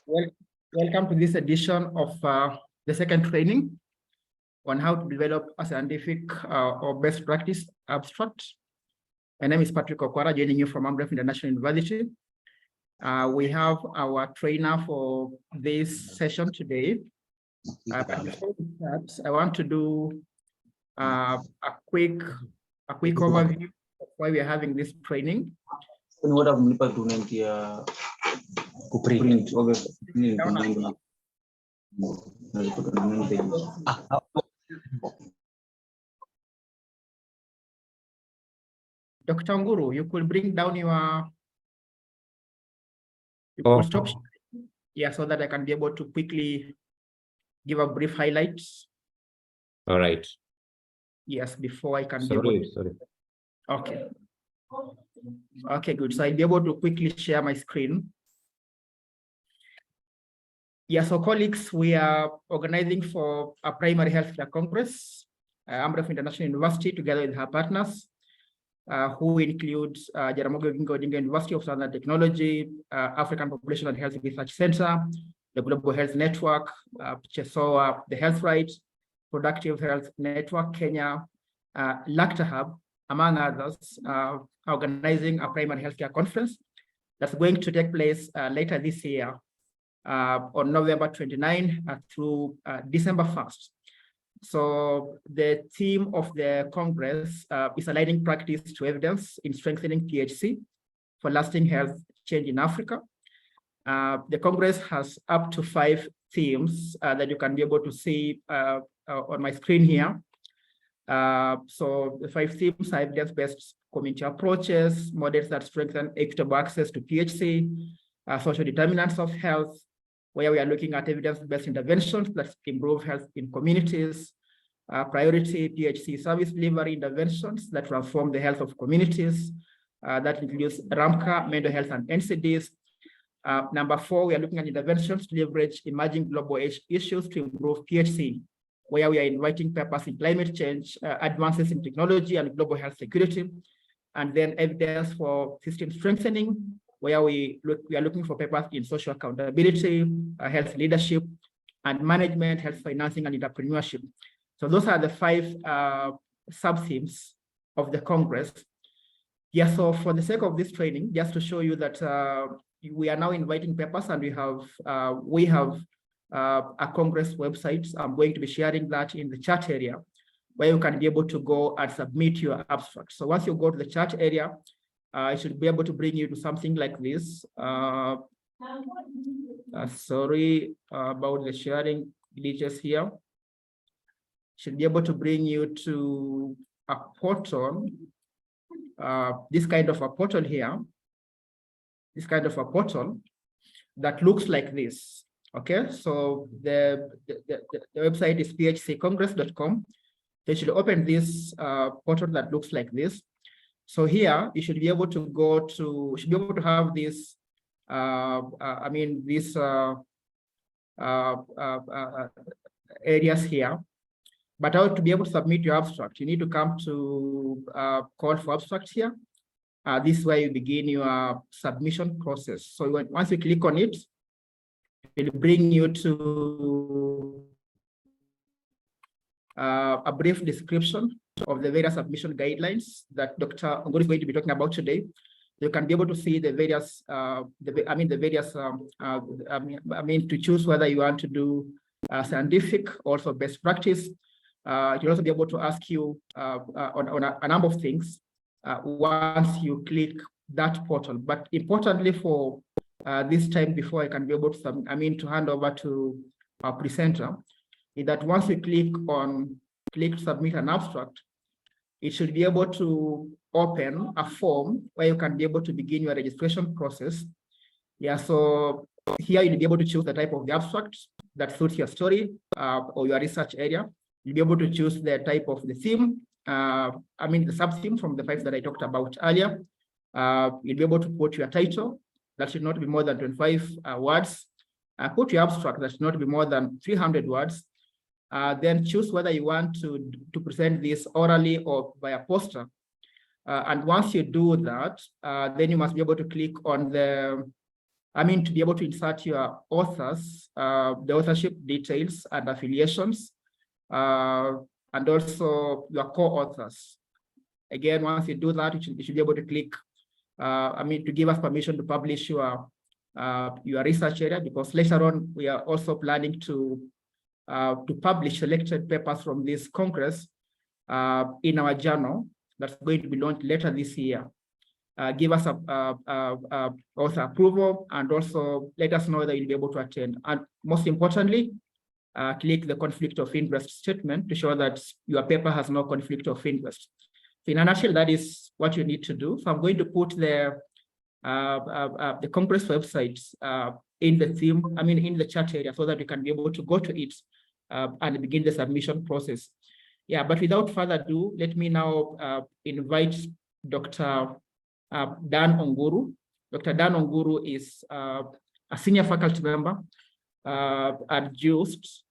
Well, welcome to this edition of the second training on how to develop a scientific or best practice abstract. My name is Patrick Okwara, joining you from Amref International University. We have our trainer for this session today. But before we start, I want to do a quick overview of why we are having this training. Dr. Nguru, you could bring down your, could stop, yeah, so that I can be able to quickly give a brief highlights. All right. Yes, before I can Sorry. Okay. Okay, good. So I'll be able to quickly share my screen. Yeah, so colleagues, we are organizing for a primary healthcare congress, Amref International University, together with her partners, who includes Jaramogi Oginga Odinga University of Southern Technology, African Population and Health Research Center, the Global Health Network, CHESOA, the Health Rights, Productive Health Network Kenya, Lacta Hub, among others, organizing a primary healthcare conference that's going to take place later this year on November 29 through December 1st. So the theme of the Congress is aligning practice to evidence in strengthening PHC for lasting health change in Africa. The Congress has up to 5 themes that you can be able to see on my screen here. So the 5 themes are evidence-based community approaches, models that strengthen equitable access to PHC, social determinants of health, where we are looking at evidence-based interventions that improve health in communities, priority PHC service delivery interventions that transform the health of communities, that includes RAMCA, mental health and NCDs. Number 4, we are looking at interventions to leverage emerging global issues to improve PHC, where we are inviting papers in climate change, advances in technology and global health security, and then evidence for system strengthening, where we are looking for papers in social accountability, health leadership and management, health financing and entrepreneurship. So those are the 5 sub-themes of the Congress. Yeah, so for the sake of this training, just to show you that we are now inviting papers, and we have a Congress website. I'm going to be sharing that in the chat area, where you can be able to go and submit your abstract. So once you go to the chat area, I should be able to bring you to something like this. Sorry about the sharing glitches here. Should be able to bring you to a portal, this kind of a portal here, this kind of a portal that looks like this. Okay, so the website is phccongress.com. They should open this portal that looks like this. So here you should be able to go to, should be able to have this, areas here. But how to be able to submit your abstract, you need to come to call for abstract here. This is where you begin your submission process. So once you click on it, it will bring you to a brief description of the various submission guidelines that Dr. Nguru is going to be talking about today. You can be able to see the various, to choose whether you want to do scientific, also best practice. You'll also be able to ask you on a number of things once you click that portal. But importantly for this time, before I can be able to, to hand over to our presenter, is that once you click submit an abstract, it should be able to open a form where you can be able to begin your registration process. Yeah, so here you'll be able to choose the type of the abstract that suits your story or your research area. You'll be able to choose the type of the theme, the sub-theme from the 5 that I talked about earlier. You'll be able to put your title. That should not be more than 25 words. Put your abstract. That should not be more than 300 words. Then choose whether you want to present this orally or via poster. And once you do that, then you must be able to click on the to be able to insert your authors, the authorship details and affiliations, and also your co-authors. Again, once you do that, you should be able to click, to give us permission to publish your research area, because later on we are also planning to publish selected papers from this Congress in our journal that's going to be launched later this year. Give us also approval, and also let us know that you'll be able to attend. And most importantly, click the conflict of interest statement to show that your paper has no conflict of interest. So in a nutshell, that is what you need to do. So I'm going to put the Congress website in the theme, in the chat area, so that you can be able to go to it and begin the submission process. Yeah, but without further ado, let me now invite Dr. Dan Onguru. Dr. Dan Onguru is a senior faculty member at JUST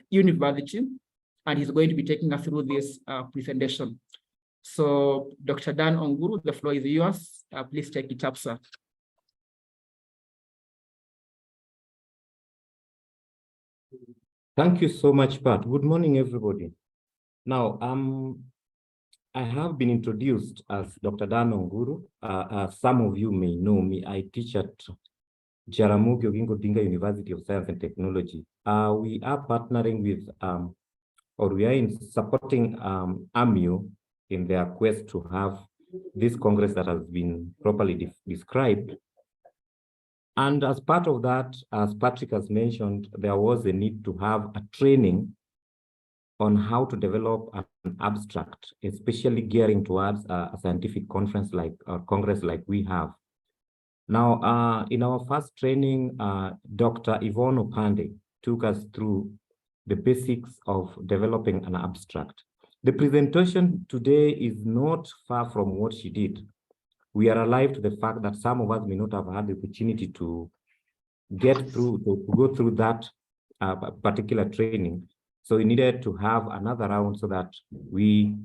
University, and he's going to be taking us through this presentation. So, Dr. Dan Onguru, the floor is yours. Please take it up, sir. Thank you so much, Pat. Good morning, everybody. Now, I have been introduced as Dr. Dan Onguru. Some of you may know me. I teach at Jaramogi Oginga Odinga University of Science and Technology. We are partnering with, or we are supporting AMU in their quest to have this Congress that has been properly described. And as part of that, as Patrick has mentioned, there was a need to have a training on how to develop an abstract, especially gearing towards a scientific conference like Congress like we have. Now, in our first training, Dr. Yvonne Opande took us through the basics of developing an abstract. The presentation today is not far from what she did. We are alive to the fact that some of us may not have had the opportunity to get through, to go through that particular training. So we needed to have another round so that we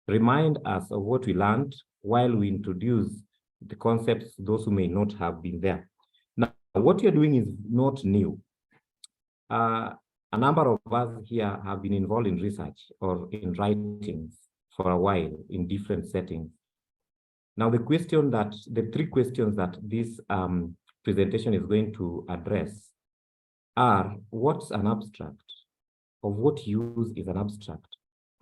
remind us of what we learned while we introduce the concepts to those who may not have been there. Now, what you're doing is not new. A number of us here have been involved in research or in writings for a while in different settings. Now, the three questions that this presentation is going to address are: what's an abstract? Of what use is an abstract?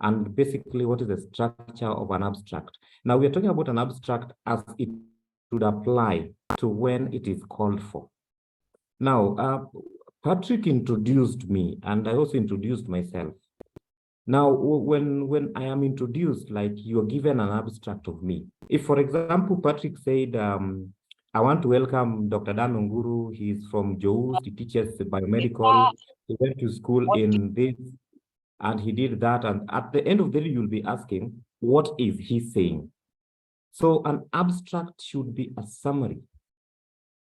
And basically, what is the structure of an abstract? Now, we are talking about an abstract as it should apply to when it is called for. Now, Patrick introduced me, and I also introduced myself. Now, when I am introduced, like you are given an abstract of me. If, for example, Patrick said, I want to welcome Dr. Dan Onguru. He's from JOUST, he teaches biomedical, he went to school in this, and he did that. And at the end of the day, you'll be asking, what is he saying? So an abstract should be a summary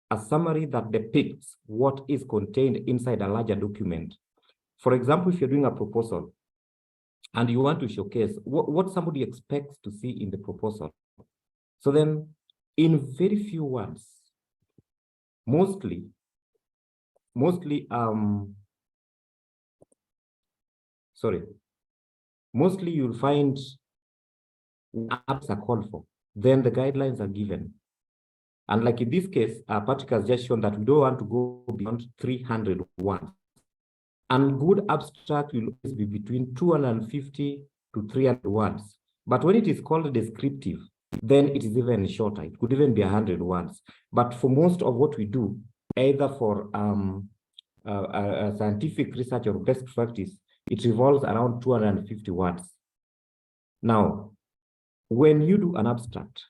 that depicts what is contained inside a larger document. For example, if you're doing a proposal and you want to showcase what somebody expects to see in the proposal. So then, in very few words, mostly you'll find apps are called for, then the guidelines are given. And like in this case, Patrick has just shown that we don't want to go beyond 300 words. And good abstract will always be between 250 to 300 words. But when it is called descriptive, then it is even shorter. It could even be 100 words. But for most of what we do, either for scientific research or best practice, it revolves around 250 words. Now, when you do an abstract,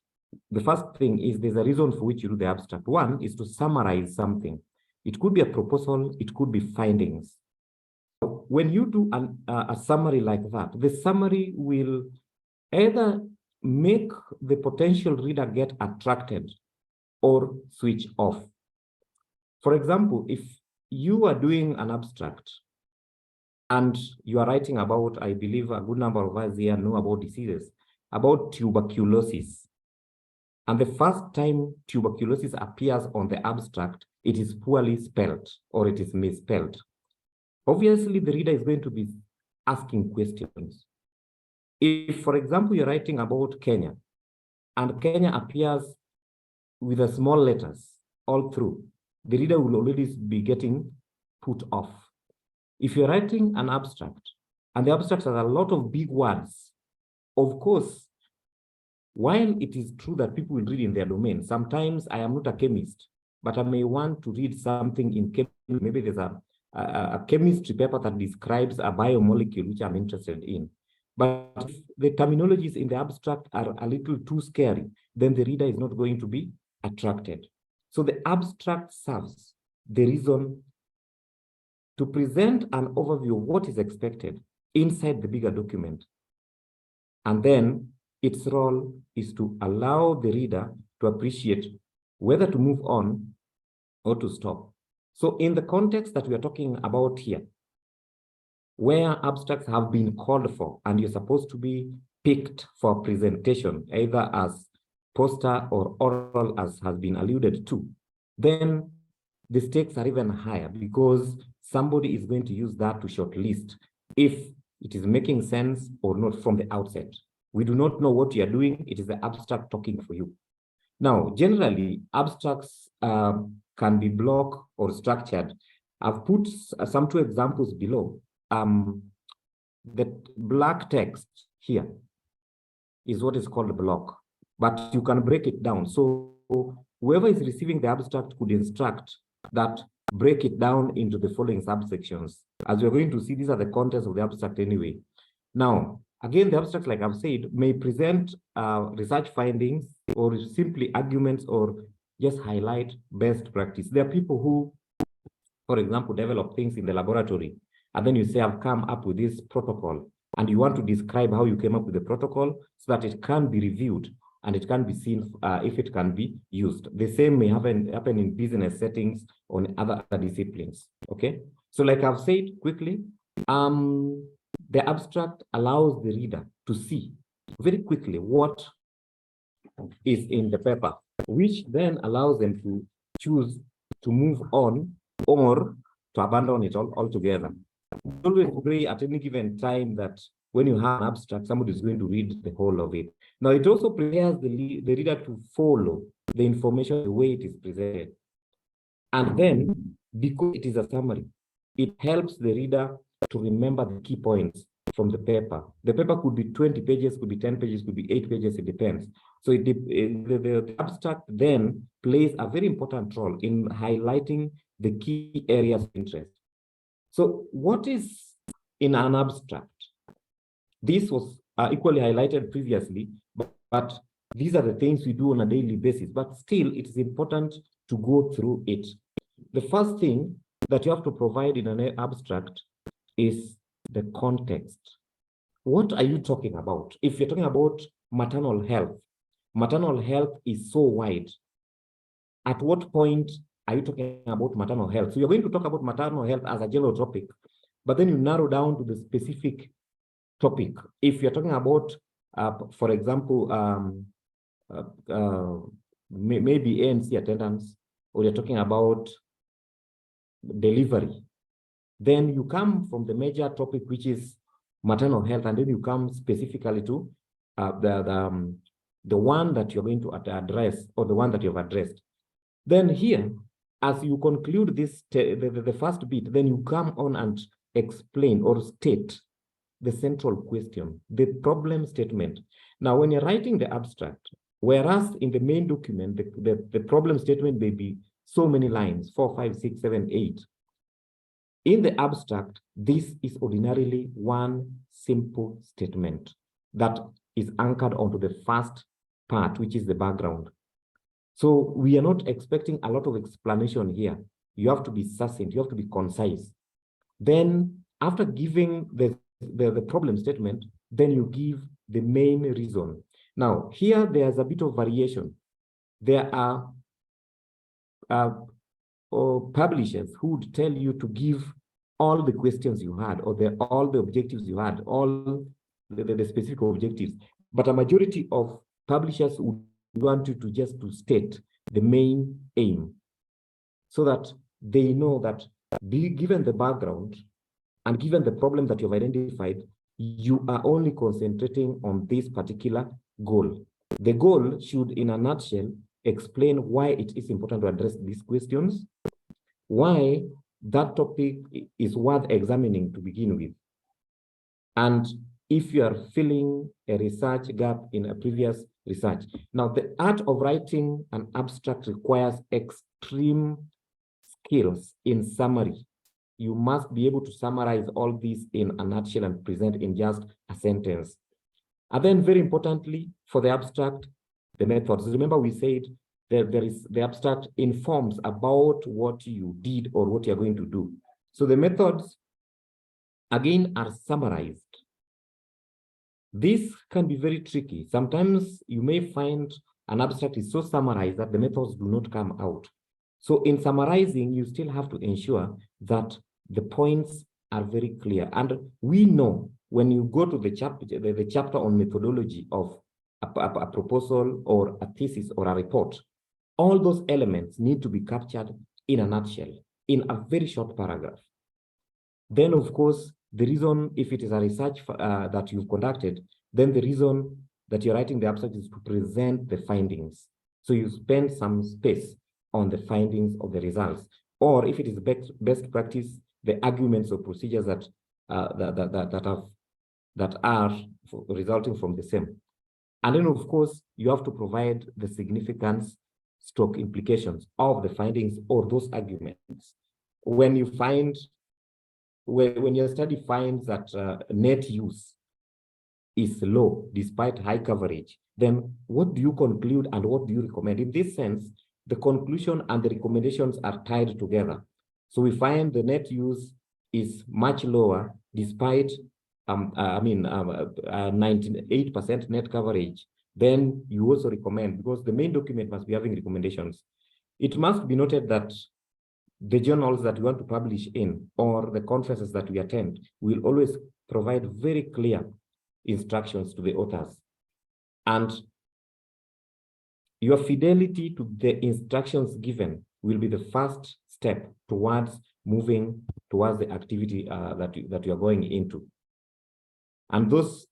the first thing is there's a reason for which you do the abstract. One is to summarize something. It could be a proposal, it could be findings. When you do a summary like that, the summary will either make the potential reader get attracted or switch off. For example, if you are doing an abstract and you are writing about, I believe a good number of us here know about diseases, about tuberculosis. and the first time tuberculosis appears on the abstract, it is poorly spelled or it is misspelled. Obviously, the reader is going to be asking questions. If, for example, you're writing about Kenya, and Kenya appears with the small letters all through, the reader will already be getting put off. If you're writing an abstract, and the abstract has a lot of big words, of course, while it is true that people will read in their domain, sometimes I am not a chemist, but I may want to read something in chemistry. Maybe there's a chemistry paper that describes a biomolecule which I'm interested in. But if the terminologies in the abstract are a little too scary, then the reader is not going to be attracted. So the abstract serves the reason to present an overview of what is expected inside the bigger document. And then its role is to allow the reader to appreciate whether to move on or to stop. So in the context that we are talking about here, where abstracts have been called for and you're supposed to be picked for presentation, either as poster or oral, as has been alluded to, then the stakes are even higher because somebody is going to use that to shortlist if it is making sense or not from the outset. We do not know what you are doing. It is the abstract talking for you. Now, generally, abstracts can be block or structured. I've put some two examples below. The black text here is what is called a block, but you can break it down. So whoever is receiving the abstract could instruct that break it down into the following subsections. As we're going to see, these are the contents of the abstract anyway. Now, again, the abstract, like I've said, may present research findings or simply arguments or just highlight best practice. There are people who, for example, develop things in the laboratory, and then you say, I've come up with this protocol, and you want to describe how you came up with the protocol so that it can be reviewed and it can be seen if it can be used. The same may happen in business settings or in other disciplines, okay? So like I've said quickly, the abstract allows the reader to see very quickly what is in the paper, which then allows them to choose to move on or to abandon it altogether. Always agree at any given time that when you have an abstract, somebody is going to read the whole of it. Now, it also prepares the reader to follow the information the way it is presented. And then, because it is a summary, it helps the reader to remember the key points from the paper. The paper could be 20 pages, could be 10 pages, could be 8 pages, it depends. So the abstract then plays a very important role in highlighting the key areas of interest. So what is in an abstract? This was equally highlighted previously, but these are the things we do on a daily basis, but still it is important to go through it. The first thing that you have to provide in an abstract is the context. What are you talking about? If you're talking about maternal health is so wide. At what point are you talking about maternal health? So you're going to talk about maternal health as a general topic, but then you narrow down to the specific topic. If you're talking about, for example, maybe ANC attendance, or you're talking about delivery, then you come from the major topic, which is maternal health, and then you come specifically to the one that you're going to address, or the one that you've addressed. Then here, as you conclude this, the first bit, then you come on and explain or state the central question, the problem statement. Now, when you're writing the abstract, whereas in the main document, the problem statement may be so many lines, 4, 5, 6, 7, 8. In the abstract, this is ordinarily one simple statement that is anchored onto the first part, which is the background. So we are not expecting a lot of explanation here. You have to be succinct, you have to be concise. Then after giving the problem statement, then you give the main reason. Now, here there's a bit of variation. There are publishers who would tell you to give all the questions you had, or all the objectives you had, all the specific objectives. But a majority of publishers would want you to just to state the main aim so that they know that given the background and given the problem that you've identified, you are only concentrating on this particular goal. The goal should, in a nutshell, explain why it is important to address these questions, why that topic is worth examining to begin with. And if you are filling a research gap in a previous research. Now, the art of writing an abstract requires extreme skills in summary. You must be able to summarize all this in a nutshell and present in just a sentence. And then very importantly, for the abstract, the methods. Remember we said that the abstract informs about what you did or what you're going to do. So the methods, again, are summarized. This can be very tricky. Sometimes you may find an abstract is so summarized that the methods do not come out. So in summarizing, you still have to ensure that the points are very clear. And we know when you go to the chapter on methodology of a proposal or a thesis or a report, all those elements need to be captured in a nutshell, in a very short paragraph. Then, of course, the reason, if it is a research that you've conducted, then the reason that you're writing the abstract is to present the findings. So you spend some space on the findings of the results. Or if it is best practice, the arguments or procedures that are resulting from the same. And then, of course, you have to provide the significance stroke implications of the findings or those arguments. When you find, when your study finds that net use is low despite high coverage, then what do you conclude and what do you recommend? In this sense, the conclusion and the recommendations are tied together. So we find the net use is much lower despite 98% net coverage. Then you also recommend, because the main document must be having recommendations. It must be noted that the journals that we want to publish in or the conferences that we attend will always provide very clear instructions to the authors. And your fidelity to the instructions given will be the first step towards moving towards the activity that you are going into. And those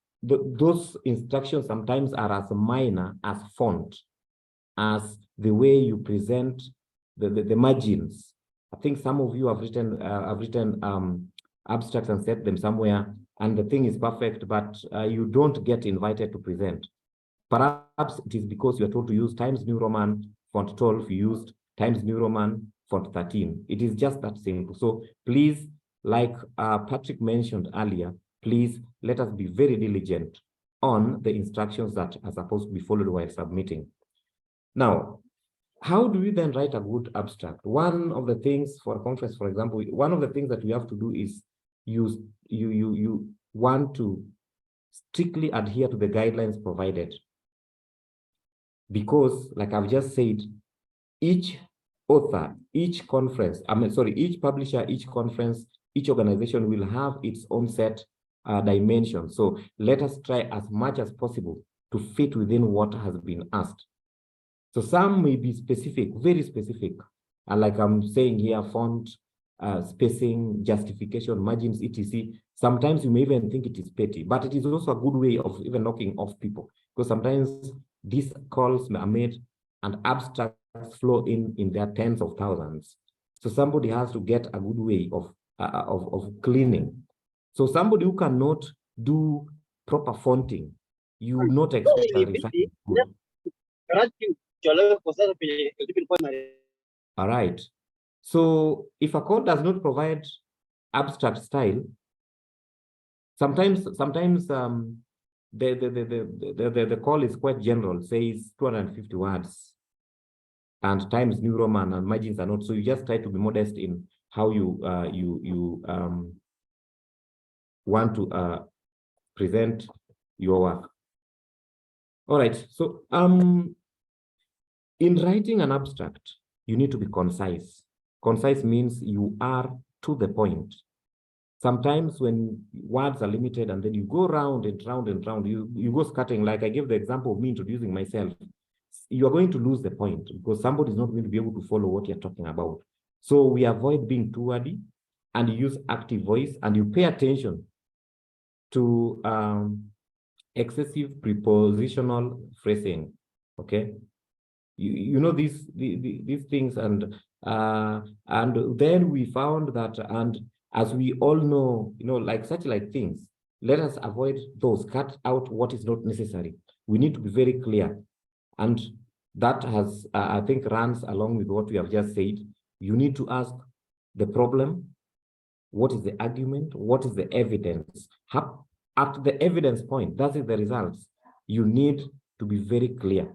instructions sometimes are as minor as font, as the way you present the margins. I think some of you have written abstracts and set them somewhere, and the thing is perfect, but you don't get invited to present. Perhaps it is because you are told to use Times New Roman font 12, you used Times New Roman font 13. It is just that simple. So please, like Patrick mentioned earlier, please let us be very diligent on the instructions that are supposed to be followed while submitting. Now, how do we then write a good abstract? One of the things for a conference, for example, one of the things that we have to do is you want to strictly adhere to the guidelines provided. Because, like I've just said, each author, each conference, each publisher, each conference, each organization will have its own set dimensions. So let us try as much as possible to fit within what has been asked. So some may be specific, very specific, and like I'm saying here, font, spacing, justification, margins, etc. Sometimes you may even think it is petty, but it is also a good way of even knocking off people, because sometimes these calls are made and abstracts flow in their tens of thousands. So somebody has to get a good way of cleaning. So somebody who cannot do proper fonting, you will not expect a research. All right. So if a code does not provide abstract style, sometimes the call is quite general, says 250 words, and Times New Roman and margins are not. So you just try to be modest in how you want to present your work. All right. So in writing an abstract, you need to be concise. Concise means you are to the point. Sometimes when words are limited and then you go round and round and round, you go skirting, like I gave the example of me introducing myself. you are going to lose the point because somebody is not going to be able to follow what you're talking about. So we avoid being too wordy and you use active voice and you pay attention to excessive prepositional phrasing. Okay, you know these things, and then we found that, and as we all know, like such like things, let us avoid those, cut out what is not necessary. We need to be very clear, and that has I think runs along with what we have just said. You need to ask the problem, what is the argument, what is the evidence. At the evidence point, that is the results. You need to be very clear.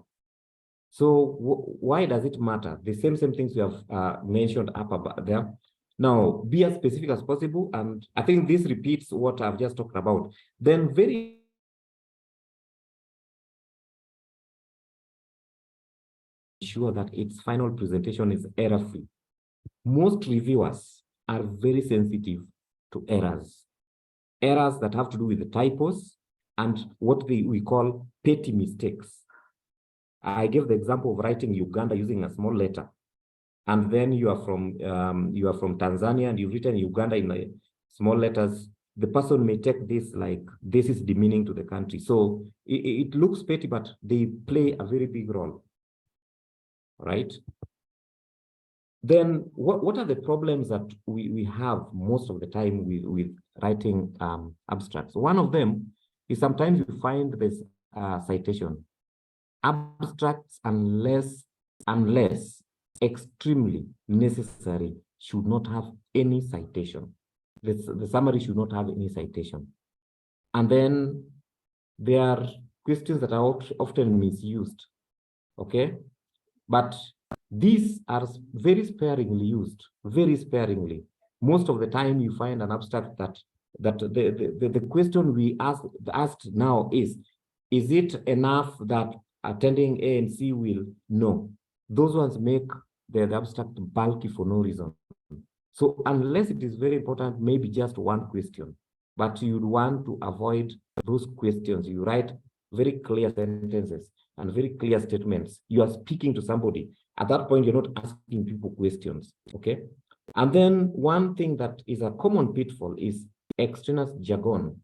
So why does it matter? The same things you have mentioned up above there. Now, be as specific as possible, and I think this repeats what I've just talked about. Then very sure that its final presentation is error-free. Most reviewers are very sensitive to errors that have to do with the typos and what we call petty mistakes. I gave the example of writing Uganda using a small letter, and then you are from Tanzania and you've written Uganda in small letters. The person may take this like this is demeaning to the country. So it looks petty, but they play a very big role, right? Then what are the problems that we have most of the time with writing abstracts? One of them is sometimes you find this citation. Abstracts, unless extremely necessary, should not have any citation. The summary should not have any citation. And then there are questions that are often misused, okay? But these are very sparingly used, very sparingly. Most of the time you find an abstract that the question we asked now is it enough that attending A and C will know? Those ones make the abstract bulky for no reason. So unless it is very important, maybe just one question, but you'd want to avoid those questions. You write very clear sentences and very clear statements. You are speaking to somebody. At that point, you're not asking people questions, okay? And then one thing that is a common pitfall is extraneous jargon.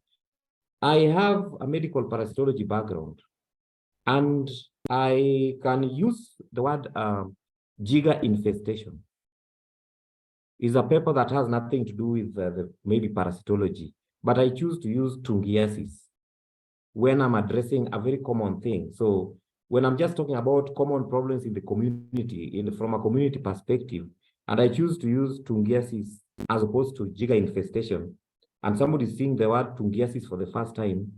I have a medical parasitology background, and I can use the word giga infestation. Is a paper that has nothing to do with maybe parasitology, but I choose to use tungiasis when I'm addressing a very common thing. So when I'm just talking about common problems in the community, from a community perspective, and I choose to use tungiasis as opposed to giga infestation, and somebody is seeing the word tungiasis for the first time,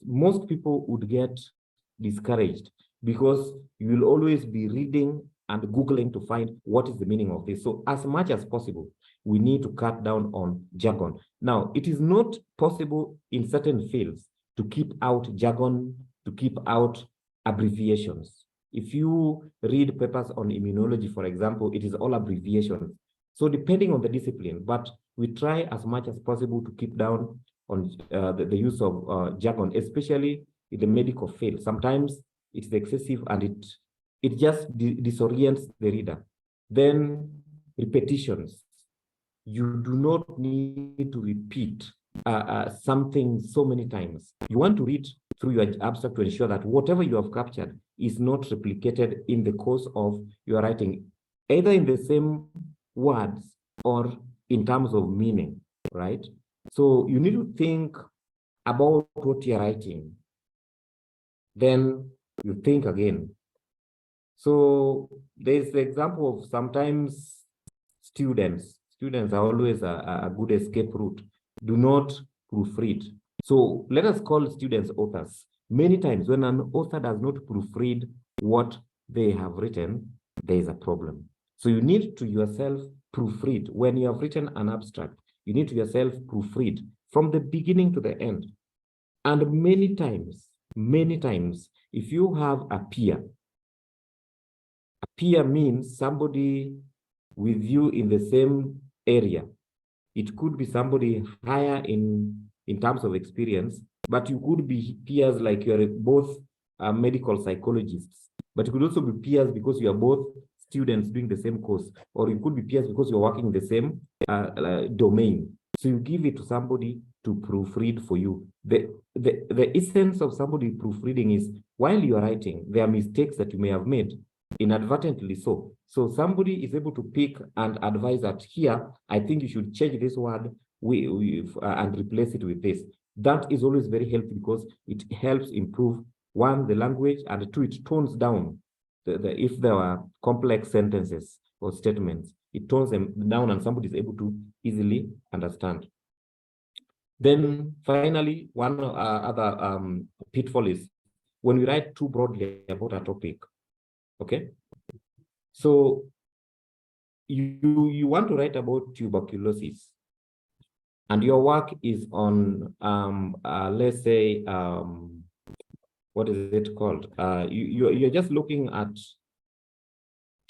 most people would get discouraged because you will always be reading and Googling to find what is the meaning of this. So as much as possible, we need to cut down on jargon. Now, it is not possible in certain fields to keep out jargon, to keep out abbreviations. If you read papers on immunology, for example, it is all abbreviations. So depending on the discipline, but we try as much as possible to keep down on the use of jargon, especially in the medical field. Sometimes it's excessive and it just disorients the reader. Then repetitions. You do not need to repeat something so many times. You want to read through your abstract to ensure that whatever you have captured is not replicated in the course of your writing, either in the same words or in terms of meaning, right? So you need to think about what you're writing. Then you think again. So there's the example of sometimes students are always a good escape route. Do not proofread. So let us call students authors. Many times when an author does not proofread what they have written, there is a problem. So you need to yourself proofread. When you have written an abstract, you need to yourself proofread from the beginning to the end. And many times, if you have a peer means somebody with you in the same area. It could be somebody higher in terms of experience, but you could be peers, like you're both medical psychologists, but it could also be peers because you are both students doing the same course, or it could be peers because you're working in the same domain. So you give it to somebody to proofread for you. The essence of somebody proofreading is while you are writing, there are mistakes that you may have made, inadvertently so. So somebody is able to pick and advise that here, I think you should change this word and replace it with this. That is always very helpful because it helps improve, one, the language, and two, it tones down if there are complex sentences or statements, it tones them down and somebody is able to easily understand. Then finally, one other pitfall is when we write too broadly about a topic, okay? So you want to write about tuberculosis, and your work is on, let's say, what is it called? You're just looking at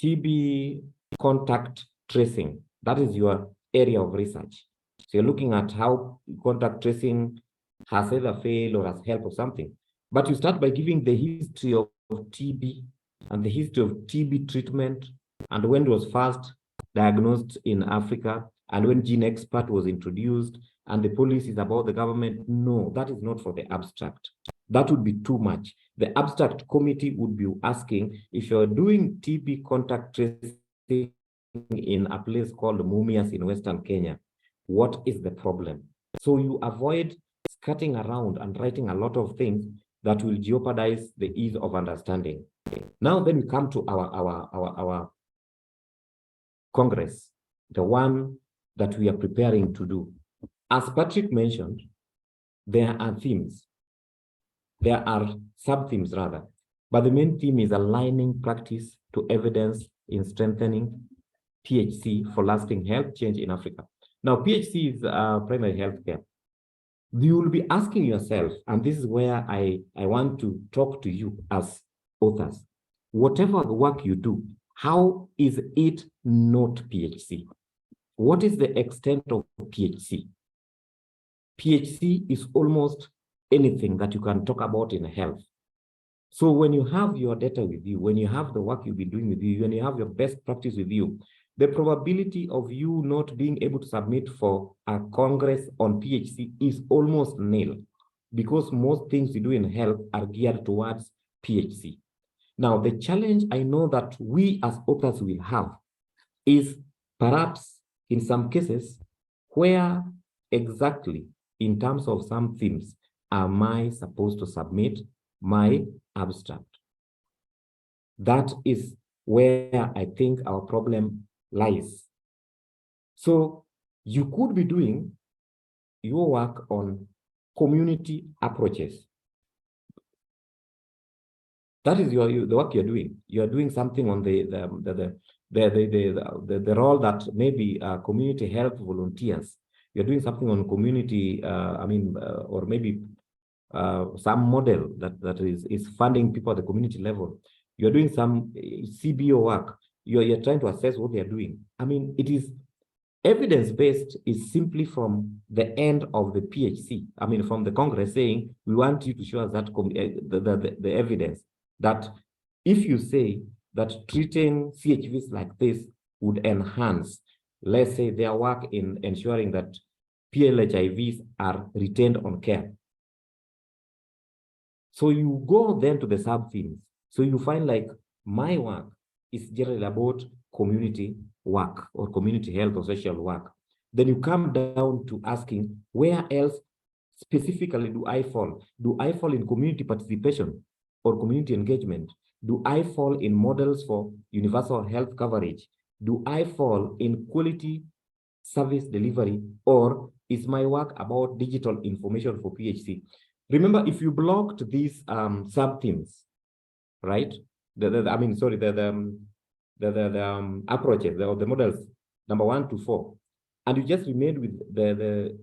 TB contact tracing. That is your area of research. So you're looking at how contact tracing has either failed or has helped or something. But you start by giving the history of TB and the history of TB treatment and when it was first diagnosed in Africa and when Gene Expert was introduced and the policies about the government. No, that is not for the abstract. That would be too much. The abstract committee would be asking, if you're doing TB contact tracing in a place called Mumias in Western Kenya, what is the problem? So you avoid skirting around and writing a lot of things that will jeopardize the ease of understanding. Now then we come to our Congress, the one that we are preparing to do. As Patrick mentioned, there are themes. There are sub-themes rather, but the main theme is aligning practice to evidence in strengthening PHC for lasting health change in Africa. Now, PHC is primary health care. You will be asking yourself, and this is where I want to talk to you as authors, whatever the work you do, how is it not PHC? What is the extent of PHC? PHC is almost anything that you can talk about in health. So when you have your data with you, when you have the work you'll be doing with you, when you have your best practice with you, the probability of you not being able to submit for a Congress on PHC is almost nil, because most things you do in health are geared towards PHC. Now, the challenge I know that we as authors will have is perhaps in some cases, where exactly in terms of some themes am I supposed to submit my abstract? That is where I think our problem lies. So you could be doing your work on community approaches. That is the work you're doing. You're doing something on the role that maybe community health volunteers. You're doing something on community, or maybe some model that is funding people at the community level. You're doing some CBO work. You're trying to assess what they're doing. I mean, it is evidence-based is simply from the end of the PHC. I mean, from the Congress saying, we want you to show us that the evidence that if you say that treating CHVs like this would enhance, let's say, their work in ensuring that PLHIVs are retained on care. So you go then to the sub-themes. So you find like my work is generally about community work or community health or social work. Then you come down to asking, where else specifically do I fall? Do I fall in community participation or community engagement? Do I fall in models for universal health coverage? Do I fall in quality service delivery, or is my work about digital information for PHC? Remember, if you blocked these sub-themes, right? The approaches, the models, number 1 to 4, and you just remained with the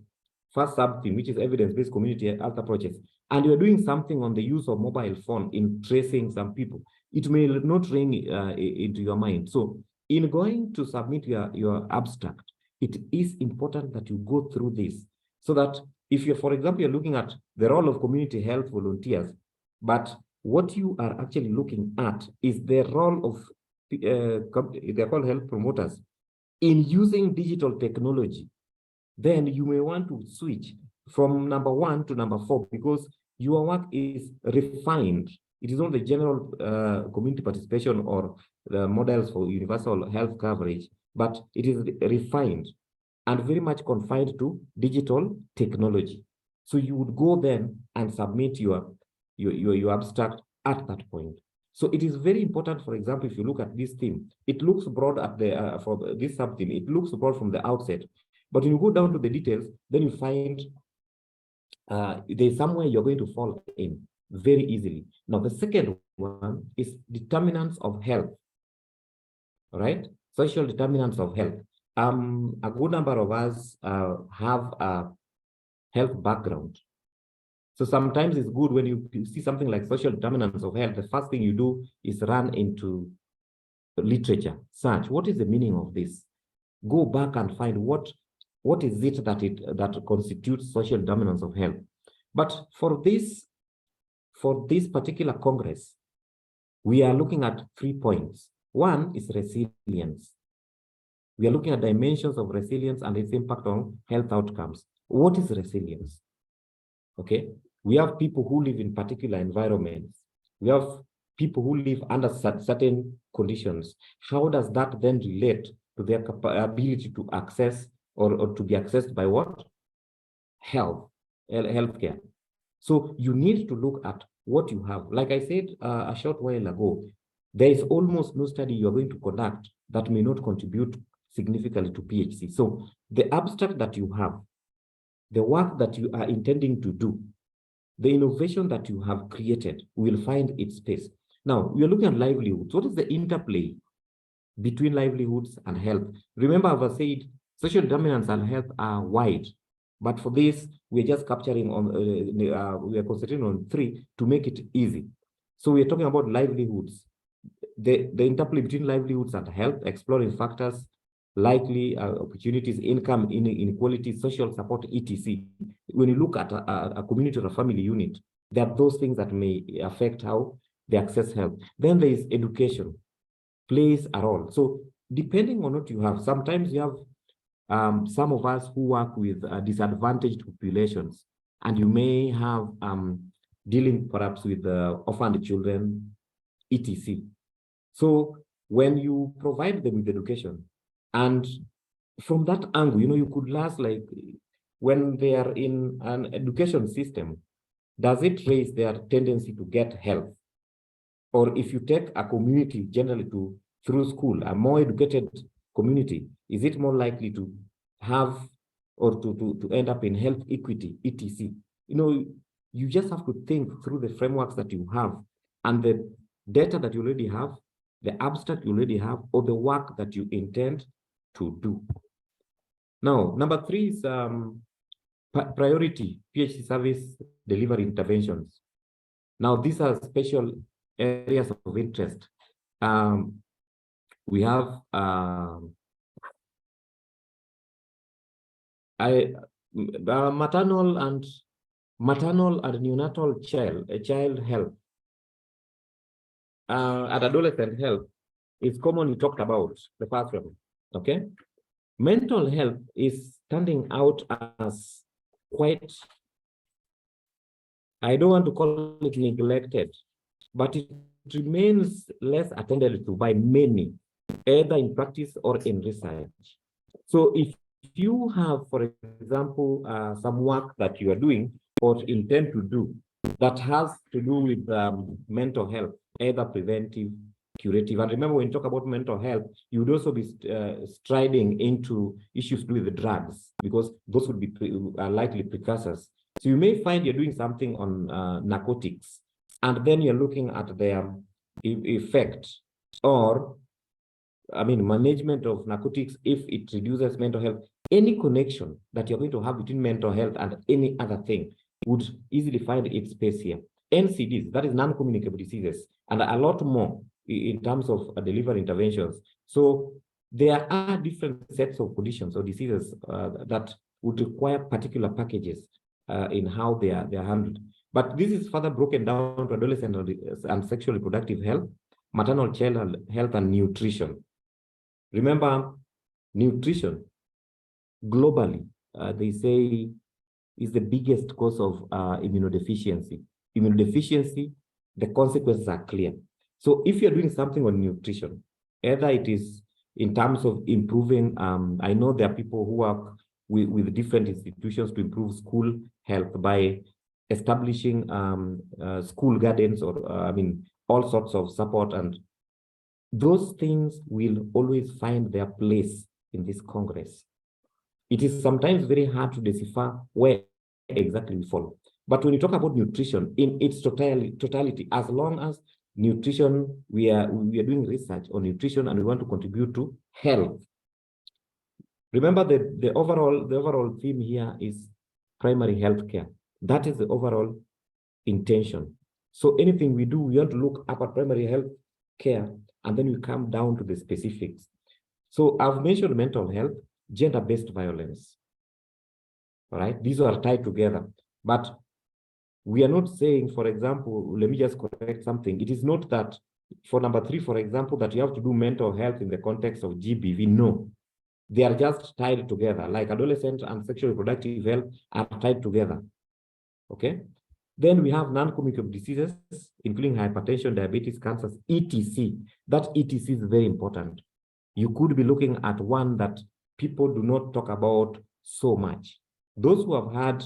first sub-theme, which is evidence-based community health approaches, and you're doing something on the use of mobile phone in tracing some people, it may not ring into your mind. So in going to submit your abstract, it is important that you go through this, so that if you're, for example, you're looking at the role of community health volunteers, but what you are actually looking at is the role of they're called health promoters in using digital technology. Then you may want to switch from number 1 to number 4 because your work is refined. It is not the general community participation or the models for universal health coverage, but it is refined and very much confined to digital technology. So you would go then and submit your abstract at that point. So it is very important, for example, if you look at this theme, it looks broad at the for this sub-theme, it looks broad from the outset. But when you go down to the details, then you find there's somewhere you're going to fall in very easily. Now, the second one is determinants of health, all right? Social determinants of health. A good number of us have a health background. So sometimes it's good when you see something like social determinants of health, the first thing you do is run into literature, search, what is the meaning of this? Go back and find what is it that constitutes social determinants of health. But for this particular Congress, we are looking at 3 points. One is resilience. We are looking at dimensions of resilience and its impact on health outcomes. What is resilience? Okay, we have people who live in particular environments. We have people who live under certain conditions. How does that then relate to their ability to access or to be accessed by what? Healthcare. So you need to look at what you have. Like I said a short while ago, there is almost no study you're going to conduct that may not contribute significantly to PHC. So the abstract that you have, the work that you are intending to do, the innovation that you have created will find its space. Now, we are looking at livelihoods. What is the interplay between livelihoods and health? Remember, I've said social determinants and health are wide, but for this, we're just capturing on, we are concentrating on 3 to make it easy. So we're talking about livelihoods, the interplay between livelihoods and health, exploring factors, likely opportunities, income inequality, social support, etc. When you look at a community or a family unit, there are those things that may affect how they access health. Then there is education, plays a role. So depending on what you have, sometimes you have some of us who work with disadvantaged populations, and you may have dealing perhaps with orphaned children, etc. So when you provide them with education, and from that angle, you could last like when they are in an education system, does it raise their tendency to get help? Or if you take a community generally through school, a more educated community, is it more likely to have or to end up in health equity, etc.? You just have to think through the frameworks that you have and the data that you already have, the abstract you already have, or the work that you intend to do. Now, number 3 is priority PHC service delivery interventions. Now, these are special areas of interest. We have maternal and neonatal child health and adolescent health is commonly talked about, the first one. Okay, mental health is standing out as quite, I don't want to call it neglected, but it remains less attended to by many, either in practice or in research. So if you have, for example, some work that you are doing or intend to do that has to do with mental health, either preventive, curative, and remember when you talk about mental health, you would also be striding into issues to do with the drugs, because those would be likely precursors. So you may find you're doing something on narcotics, and then you're looking at their effect or management of narcotics if it reduces mental health. Any connection that you're going to have between mental health and any other thing would easily find its space here. NCDs, that is non-communicable diseases, and a lot more in terms of delivery interventions. So there are different sets of conditions or diseases that would require particular packages in how they are handled. But this is further broken down to adolescent and sexual reproductive health, maternal child health, and nutrition. Remember, nutrition globally, they say, is the biggest cause of immunodeficiency. Immunodeficiency, the consequences are clear. So if you're doing something on nutrition, either it is in terms of improving, I know there are people who work with different institutions to improve school health by establishing school gardens, or all sorts of support, and those things will always find their place in this Congress. It is sometimes very hard to decipher where exactly we fall. But when you talk about nutrition in its totality, as long as nutrition, we are doing research on nutrition and we want to contribute to health. Remember that the overall theme here is primary health care. That is the overall intention. So anything we do, we want to look up at primary health care, and then we come down to the specifics. So I've mentioned mental health, gender-based violence. All right, these are tied together. But we are not saying, for example, let me just correct something. It is not that for number 3, for example, that you have to do mental health in the context of GBV. No, they are just tied together, like adolescent and sexual reproductive health are tied together. Okay. Then we have non-communicable diseases, including hypertension, diabetes, cancers, etc. That etc is very important. You could be looking at one that people do not talk about so much. Those who have had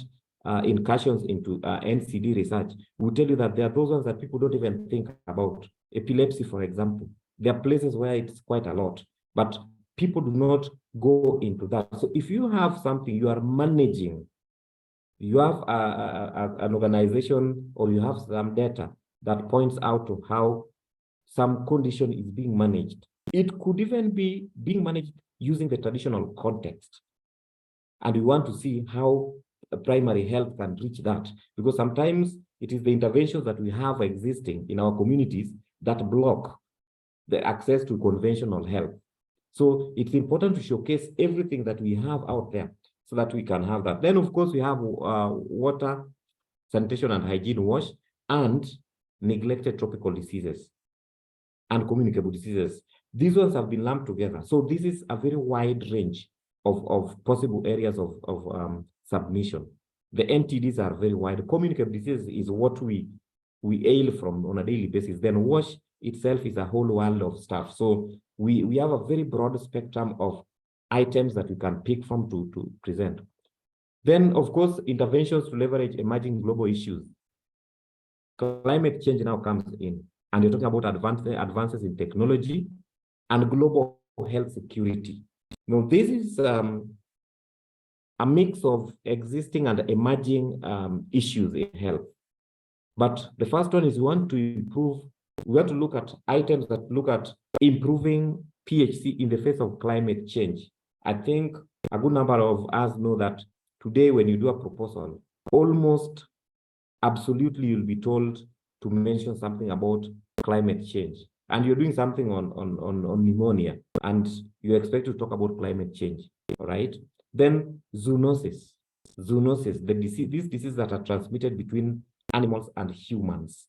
incursions into NCD research will tell you that there are those ones that people don't even think about. Epilepsy, for example. There are places where it's quite a lot, but people do not go into that. So if you have something you are managing, you have an organization, or you have some data that points out to how some condition is being managed. It could even be being managed using the traditional context. And we want to see how primary health can reach that, because sometimes it is the interventions that we have existing in our communities that block the access to conventional health. So it's important to showcase everything that we have out there so that we can have that. Then, of course, we have water, sanitation and hygiene wash, and neglected tropical diseases and communicable diseases. These ones have been lumped together. So this is a very wide range of possible areas of submission. The NTDs are very wide. Communicable diseases is what we hail from on a daily basis. Then wash itself is a whole world of stuff. So we have a very broad spectrum of items that we can pick from to present. Then, of course, interventions to leverage emerging global issues. Climate change now comes in, and you're talking about advances in technology and global health security. Now, this is a mix of existing and emerging issues in health. But the first one is we want to look at items that look at improving PHC in the face of climate change. I think a good number of us know that today when you do a proposal, almost absolutely you'll be told to mention something about climate change. And you're doing something on pneumonia, and you expect to talk about climate change, all right? Then zoonosis, these diseases that are transmitted between animals and humans.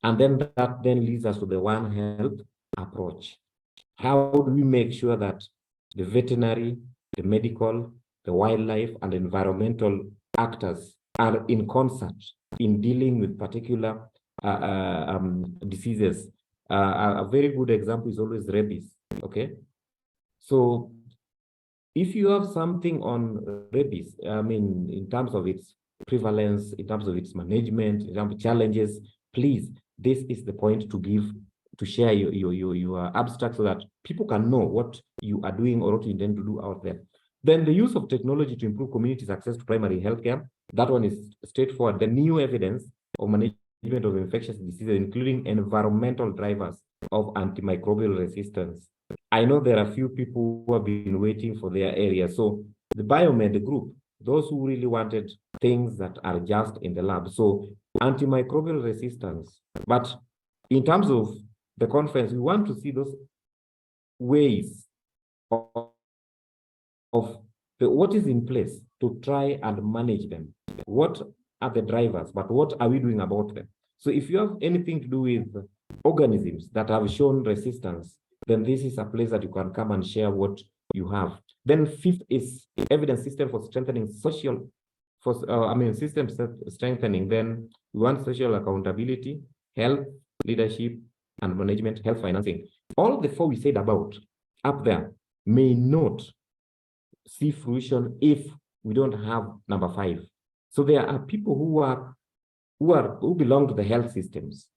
And then that then leads us to the One Health approach. How do we make sure that the veterinary, the medical, the wildlife, and the environmental actors are in concert in dealing with particular diseases? A very good example is always rabies, okay? So if you have something on rabies, in terms of its prevalence, in terms of its management, in terms of challenges, please, this is the point to share your abstract so that people can know what you are doing or what you intend to do out there. Then the use of technology to improve communities' access to primary healthcare. That one is straightforward. The new evidence of management of infectious diseases, including environmental drivers of antimicrobial resistance. I know there are a few people who have been waiting for their area. So the biomed group, those who really wanted things that are just in the lab. So antimicrobial resistance. But in terms of the conference, we want to see those ways of what is in place to try and manage them. What are the drivers, but what are we doing about them? So if you have anything to do with organisms that have shown resistance, then this is a place that you can come and share what you have. Then fifth is evidence system for strengthening social, system strengthening. Then we want social accountability, health, leadership, and management, health financing. All the four we said about up there may not see fruition if we don't have number 5. So there are people who belong to the health systems.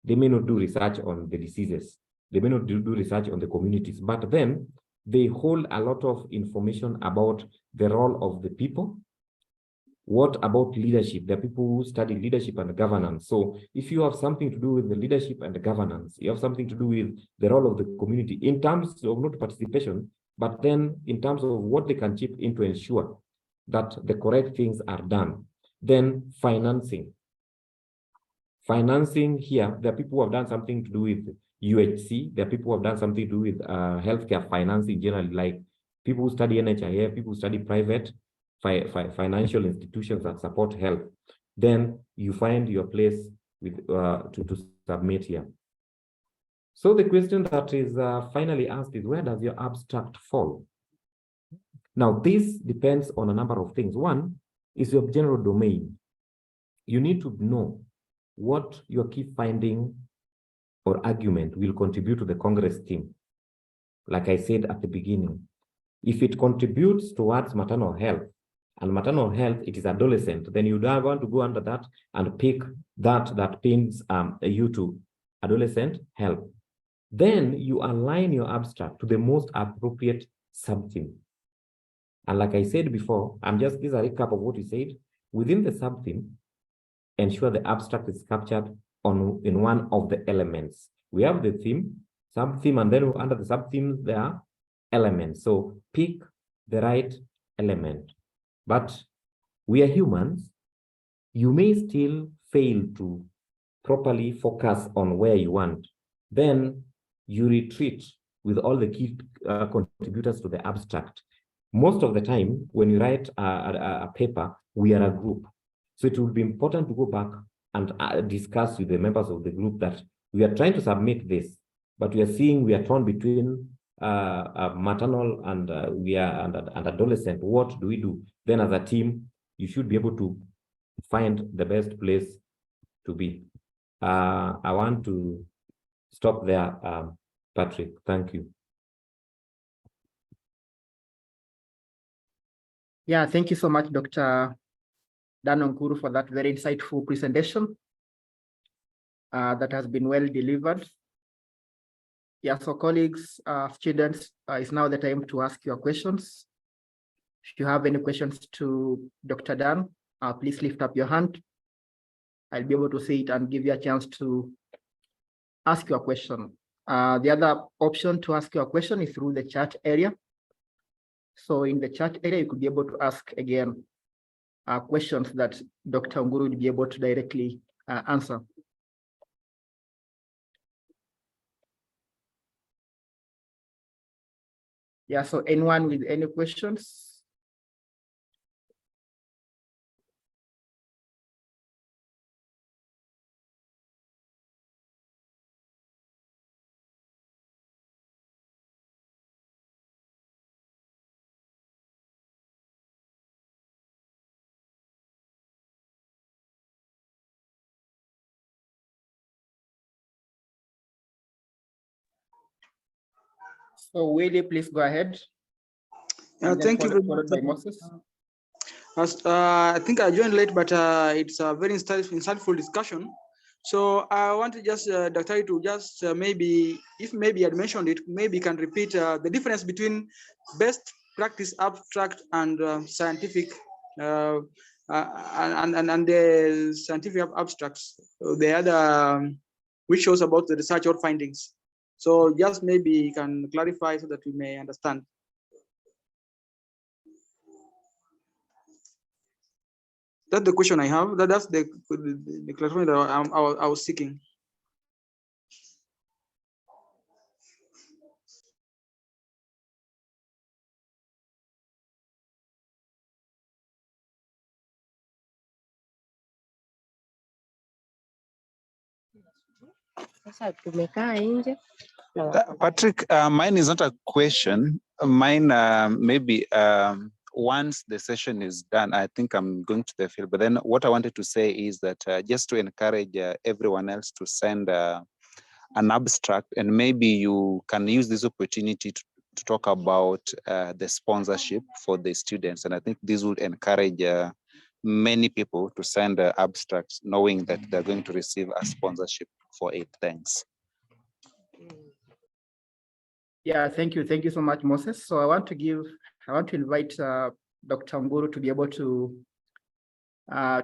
They may not do research on the diseases. They may not do research on the communities, but then they hold a lot of information about the role of the people. What about leadership? There are people who study leadership and governance. So if you have something to do with the leadership and the governance, you have something to do with the role of the community in terms of not participation, but then in terms of what they can chip in to ensure that the correct things are done. Then financing. Financing here, there are people who have done something to do with UHC. There are people who have done something to do with healthcare financing generally, like people who study NHIF, people who study private financial institutions that support health. Then you find your place with to submit here. So the question that is finally asked is, where does your abstract fall? Now, this depends on a number of things. One is your general domain. You need to know what your key finding or argument will contribute to the Congress theme. Like I said at the beginning, if it contributes towards maternal health, and maternal health, it is adolescent, then you don't want to go under that and pick that pins you to adolescent health. Then you align your abstract to the most appropriate subtheme. And like I said before, this is a recap of what we said. Within the subtheme, ensure the abstract is captured in one of the elements. We have the theme, subtheme, and then under the subtheme, there are elements. So pick the right element. But we are humans. You may still fail to properly focus on where you want. Then you retreat with all the key contributors to the abstract. Most of the time, when you write a paper, we are a group. So it would be important to go back and discuss with the members of the group that we are trying to submit this, but we are seeing we are torn between maternal and and adolescent. What do we do? Then as a team, you should be able to find the best place to be. I want to stop there, Patrick. Thank you. Yeah, thank you so much, Dr. Dan Onkuru, for that very insightful presentation that has been well delivered. Yeah, so colleagues, students, it's now the time to ask your questions. If you have any questions to Dr. Dan, please lift up your hand. I'll be able to see it and give you a chance to ask your question. The other option to ask your question is through the chat area. So in the chat area, you could be able to ask again questions that Dr. Onguru would be able to directly answer. Yeah, so anyone with any questions? So Willie, please go ahead. Thank you very much. By Moses. I think I joined late, but it's a very insightful discussion. So I want to just, Dr. to just maybe, if maybe I'd mentioned it, maybe can repeat the difference between best practice abstract and scientific and the scientific abstracts. The other, which shows about the research or findings. So just maybe you can clarify so that we may understand. That's the question I have. That's the clarification that I was seeking. Patrick, mine is not a question. Mine, maybe once the session is done, I think I'm going to the field. But then what I wanted to say is that just to encourage everyone else to send an abstract, and maybe you can use this opportunity to talk about the sponsorship for the students. And I think this would encourage many people to send abstracts, knowing that they're going to receive a sponsorship for it. Thanks. Yeah, thank you. Thank you so much, Moses. So I want to invite Dr. Nguru to be able to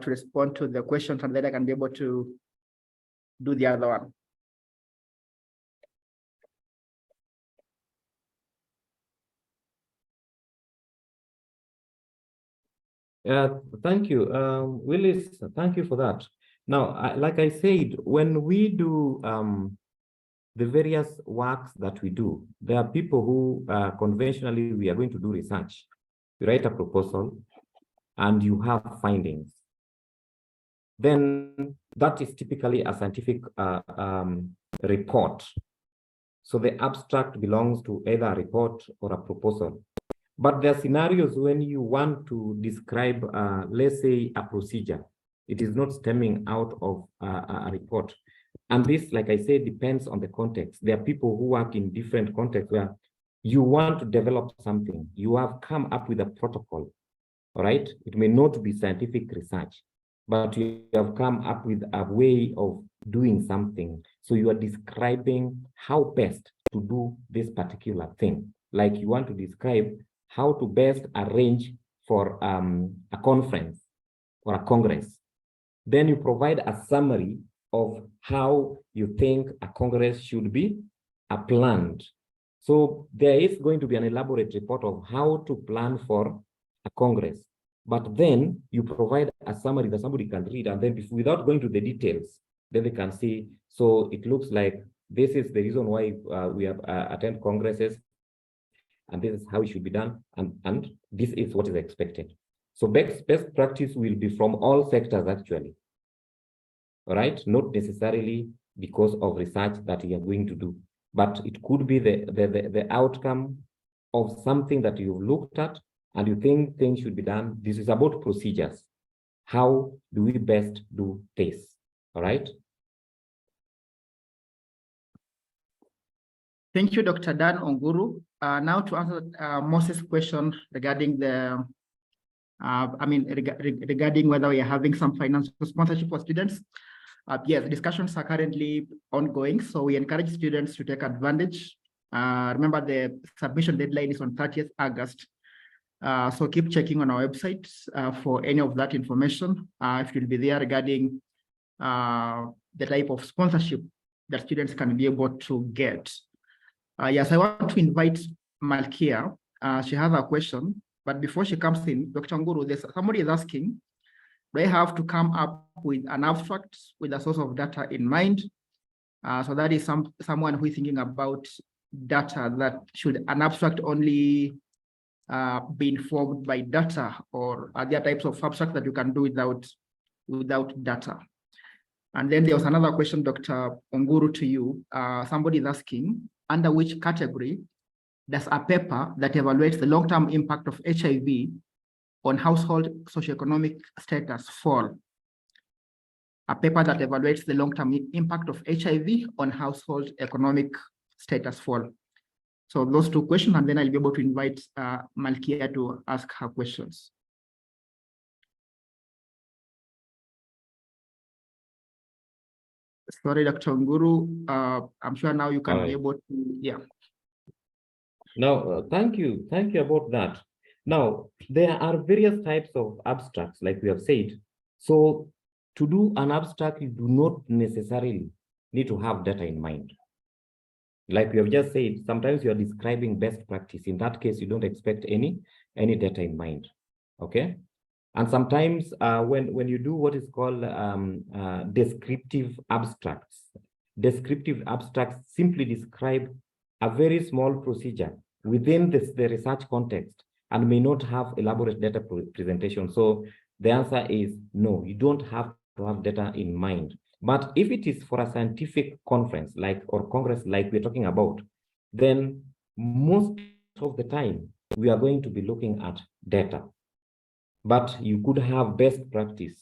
respond to the questions, and then I can be able to do the other one. Thank you, Willis. Thank you for that. Now, like I said, when we do the various works that we do, there are people who conventionally we are going to do research. You write a proposal and you have findings. Then that is typically a scientific report. So the abstract belongs to either a report or a proposal. But there are scenarios when you want to describe, let's say, a procedure. It is not stemming out of a report. And this, like I said, depends on the context. There are people who work in different contexts where you want to develop something. You have come up with a protocol, all right? It may not be scientific research, but you have come up with a way of doing something. So you are describing how best to do this particular thing. Like you want to describe how to best arrange for a conference or a congress. Then you provide a summary of how you think a congress should be planned. So there is going to be an elaborate report of how to plan for a congress. But then you provide a summary that somebody can read, and then without going to the details, then they can see, so it looks like this is the reason why we have attend congresses, and this is how it should be done, and this is what is expected. So best practice will be from all sectors actually, all right? Not necessarily because of research that you are going to do, but it could be the outcome of something that you've looked at and you think things should be done. This is about procedures. How do we best do this, all right? Thank you, Dr. Dan Onguru. Now to answer Moses' question regarding the, regarding whether we are having some financial sponsorship for students. Yes, discussions are currently ongoing, so we encourage students to take advantage. Remember, the submission deadline is on 30th August. So keep checking on our website for any of that information. It will be there regarding the type of sponsorship that students can be able to get. Yes, I want to invite Malkia. She has a question, but before she comes in, Dr. Nguru, somebody is asking, do I have to come up with an abstract with a source of data in mind? So that is someone who is thinking about data, that should an abstract only be informed by data, or are there types of abstract that you can do without data? And then there was another question, Dr. Onguru, to you. Somebody is asking, under which category does a paper that evaluates the long-term impact of HIV on household socioeconomic status fall? A paper that evaluates the long-term impact of HIV on household economic status fall. So those two questions, and then I'll be able to invite Malkia to ask her questions. Sorry, Dr. Nguru, I'm sure now you can be able to, yeah. No, thank you about that. Now, there are various types of abstracts, like we have said. So to do an abstract, you do not necessarily need to have data in mind. Like we have just said, sometimes you are describing best practice. In that case, you don't expect any data in mind, okay? And sometimes when you do what is called descriptive abstracts simply describe a very small procedure within the research context and may not have elaborate data presentation. So the answer is no, you don't have to have data in mind. But if it is for a scientific conference or congress like we're talking about, then most of the time we are going to be looking at data. But you could have best practice,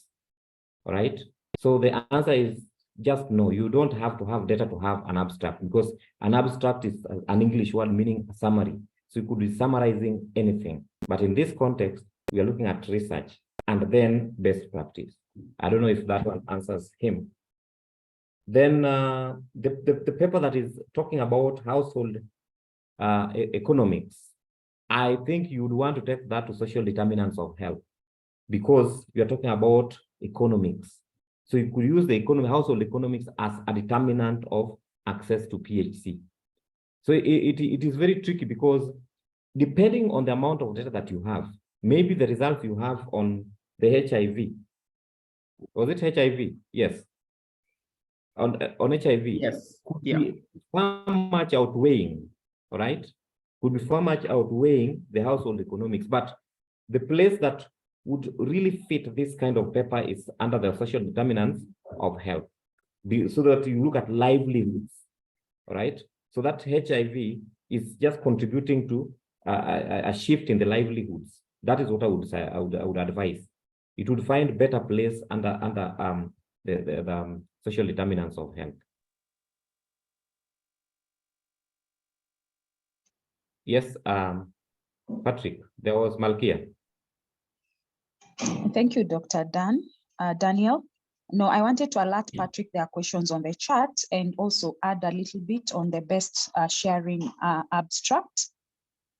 all right? So the answer is just no. You don't have to have data to have an abstract, because an abstract is an English word meaning a summary. So you could be summarizing anything. But in this context, we are looking at research and then best practice. I don't know if that one answers him. Then the paper that is talking about household economics, I think you would want to take that to social determinants of health, because we are talking about economics. So you could use the household economics as a determinant of access to PHC. So it is very tricky, because depending on the amount of data that you have, maybe the results you have on the HIV, was it HIV? Yes. On HIV, Yes. could Yeah. be far much outweighing, all right? Could be far much outweighing the household economics. But the place that would really fit this kind of paper is under the social determinants of health, so that you look at livelihoods, all right? So that HIV is just contributing to a shift in the livelihoods. That is what I would say. I would advise. It would find better place under the social determinants of health. Yes, Patrick, there was Malkia. Thank you, Dr. Daniel. No, I wanted to alert Patrick there are questions on the chat, and also add a little bit on the best sharing abstract.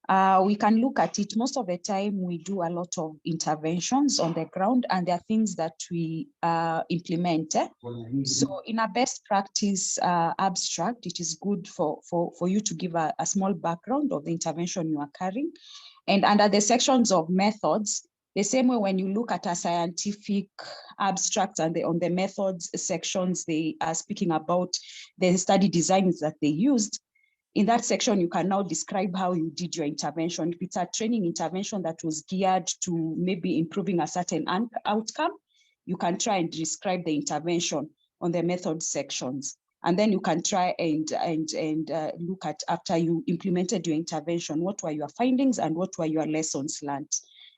We can look at it. Most of the time we do a lot of interventions on the ground, and there are things that we implement. So in a best practice abstract, it is good for you to give a small background of the intervention you are carrying. And under the sections of methods, the same way when you look at a scientific abstract and on the methods sections, they are speaking about the study designs that they used. In that section, you can now describe how you did your intervention. If it's a training intervention that was geared to maybe improving a certain outcome, you can try and describe the intervention on the method sections. And then you can try and look at, after you implemented your intervention, what were your findings and what were your lessons learned?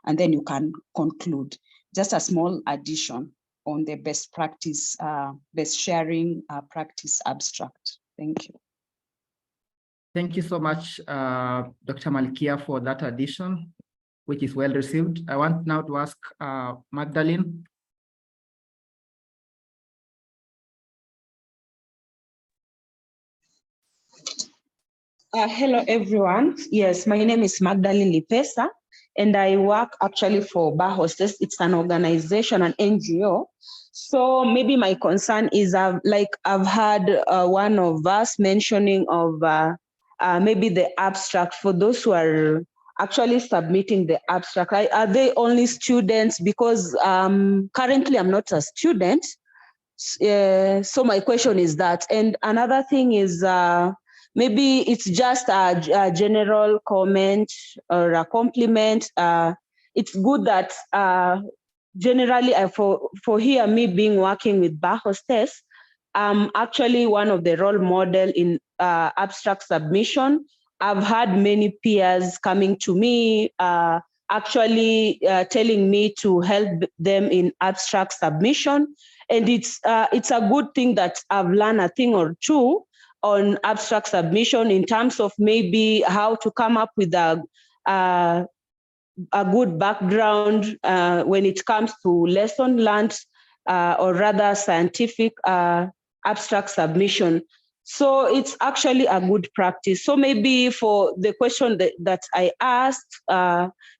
And then you can conclude. Just a small addition on the best practice, best sharing practice abstract. Thank you. Thank you so much, Dr. Malkia, for that addition, which is well received. I want now to ask Magdalene. Hello, everyone. Yes, my name is Magdalene Lipesa, and I work actually for Bar Hostess. It's an organization, an NGO. So maybe my concern is I've heard one of us mentioning of maybe the abstract for those who are actually submitting the abstract. Are they only students? Because currently I'm not a student. So my question is that. And another thing is maybe it's just a general comment or a compliment. It's good that generally for here, me being working with Bar Hostess, I'm actually one of the role model in abstract submission. I've had many peers coming to me, actually telling me to help them in abstract submission. And it's a good thing that I've learned a thing or two on abstract submission in terms of maybe how to come up with a good background when it comes to lesson learned or rather scientific abstract submission. So it's actually a good practice. So maybe for the question that I asked,